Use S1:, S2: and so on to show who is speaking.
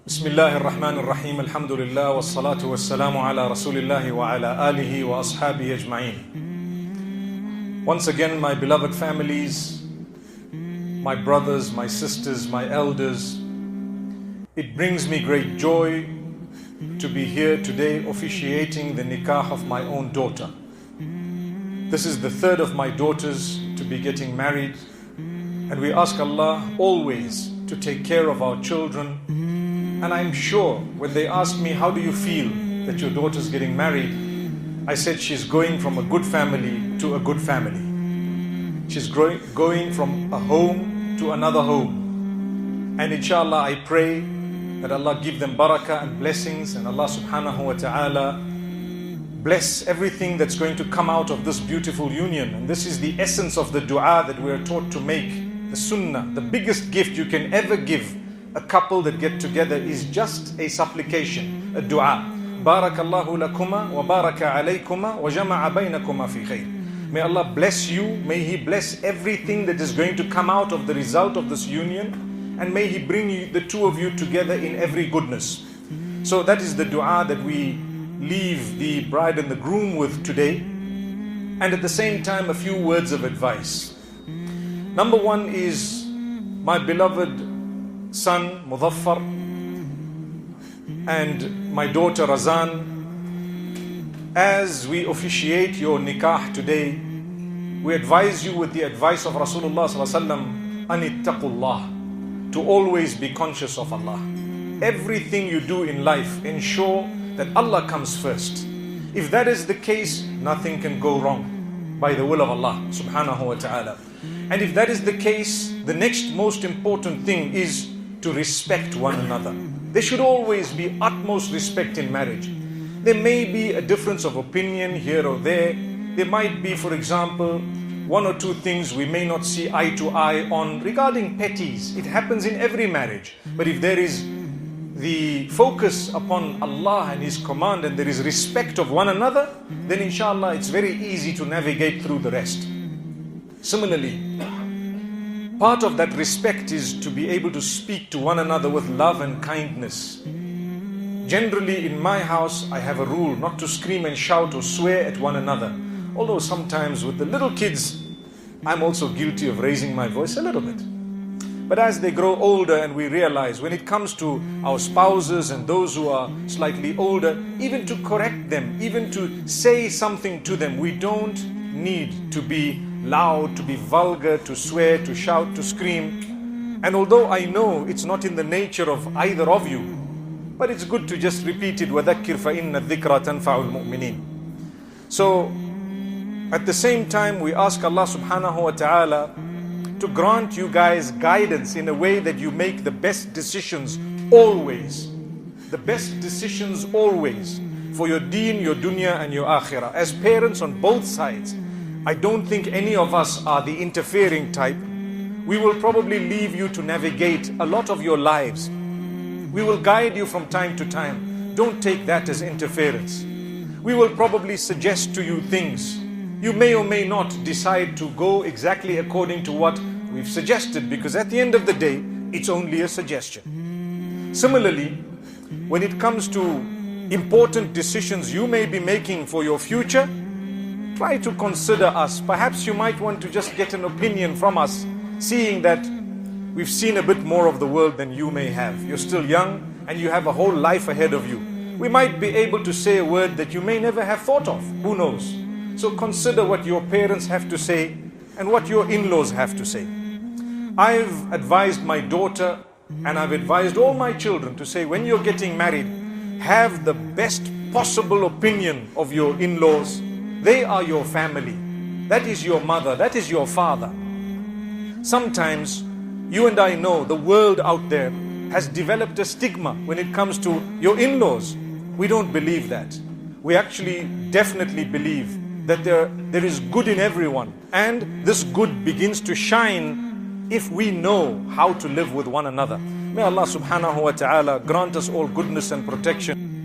S1: Bismillahir Rahmanir Rahim. Alhamdulillah wassalatu wassalamu ala Rasulillah wa ala alihi wa ashabihi ajma'in. Once again, my beloved families, my brothers, my sisters, my elders, it brings me great joy to be here today officiating the nikah of my own daughter. This is the third of my daughters to be getting married, and we ask Allah always to take care of our children. And I'm sure when they asked me, how do you feel that your daughter's getting married? I said she's going from a good family to a good family. She's going from a home to another home. And inshallah, I pray that Allah give them barakah and blessings, and Allah subhanahu wa ta'ala bless everything that's going to come out of this beautiful union. And this is the essence of the dua that we are taught to make. The sunnah, the biggest gift you can ever give a couple that get together is just a supplication, a dua. Barakallahu lakuma wa baraka alaykuma wa jama'a baynakuma fi khair. May Allah bless you, may He bless everything that is going to come out of the result of this union, and may He bring you, the two of you together in every goodness. So that is the dua that we leave the bride and the groom with today. And at the same time, a few words of advice. Number one is my beloved son Muzaffar and my daughter Razan. As we officiate your nikah today, we advise you with the advice of Rasulullah sallallahu alaihi wasallam, anittaqullah, to always be conscious of Allah. Everything you do in life, ensure that Allah comes first. If that is the case, nothing can go wrong by the will of Allah subhanahu wa ta'ala. And if that is the case, the next most important thing is to respect one another. There should always be utmost respect in marriage. There may be a difference of opinion here or there. There might be, for example, one or two things we may not see eye to eye on regarding petties. It happens in every marriage. But if there is the focus upon Allah and His command, and there is respect of one another, then inshallah it's very easy to navigate through the rest. Similarly, part of that respect is to be able to speak to one another with love and kindness. Generally in my house, I have a rule not to scream and shout or swear at one another. Although sometimes with the little kids, I'm also guilty of raising my voice a little bit. But as they grow older and we realize when it comes to our spouses and those who are slightly older, even to correct them, even to say something to them, we don't need to be loud, to be vulgar, to swear, to shout, to scream. And although I know it's not in the nature of either of you, but it's good to just repeat it, وَذَكِّرْ فَإِنَّ الذِّكْرَ تَنْفَعُ الْمُؤْمِنِينَ. So, at the same time, we ask Allah subhanahu wa ta'ala to grant you guys guidance in a way that you make the best decisions always. The best decisions always for your deen, your dunya and your akhirah. As parents on both sides, I don't think any of us are the interfering type. We will probably leave you to navigate a lot of your lives. We will guide you from time to time. Don't take that as interference. We will probably suggest to you things. You may or may not decide to go exactly according to what we've suggested, because at the end of the day, it's only a suggestion. Similarly, when it comes to important decisions you may be making for your future, try to consider us. Perhaps you might want to just get an opinion from us, seeing that we've seen a bit more of the world than you may have. You're still young and you have a whole life ahead of you. We might be able to say a word that you may never have thought of. Who knows? So consider what your parents have to say and what your in-laws have to say. I've advised my daughter and I've advised all my children to say, when you're getting married, have the best possible opinion of your in-laws. They are your family. That is your mother. That is your father. Sometimes you and I know the world out there has developed a stigma when it comes to your in-laws. We don't believe that. We actually definitely believe that there is good in everyone, and this good begins to shine if we know how to live with one another. May Allah subhanahu wa ta'ala grant us all goodness and protection.